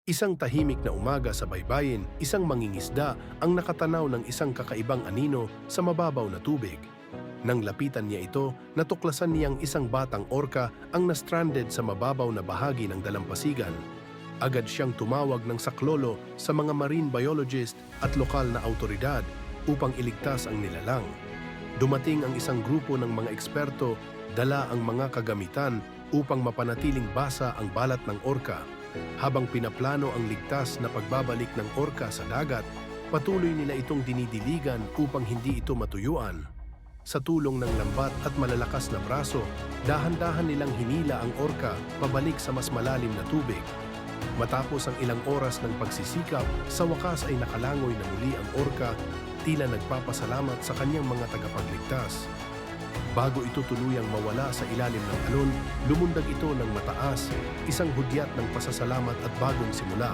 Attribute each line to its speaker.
Speaker 1: Isang tahimik na umaga sa baybayin, isang mangingisda ang nakatanaw ng isang kakaibang anino sa mababaw na tubig. Nang lapitan niya ito, natuklasan niyang isang batang orca ang na-stranded sa mababaw na bahagi ng dalampasigan. Agad siyang tumawag ng saklolo sa mga marine biologist at lokal na awtoridad upang iligtas ang nilalang. Dumating ang isang grupo ng mga eksperto, dala ang mga kagamitan upang mapanatiling basa ang balat ng orca. Habang pinaplano ang ligtas na pagbabalik ng orca sa dagat, patuloy nila itong dinidiligan upang hindi ito matuyuan. Sa tulong ng lambat at malalakas na braso, dahan-dahan nilang hinila ang orca pabalik sa mas malalim na tubig. Matapos ang ilang oras ng pagsisikap, sa wakas ay nakalangoy na muli ang orca, tila nagpapasalamat sa kanyang mga tagapagligtas. Bago ito tuluyang mawala sa ilalim ng alon, lumundag ito ng mataas, isang hudyat ng pasasalamat at bagong simula.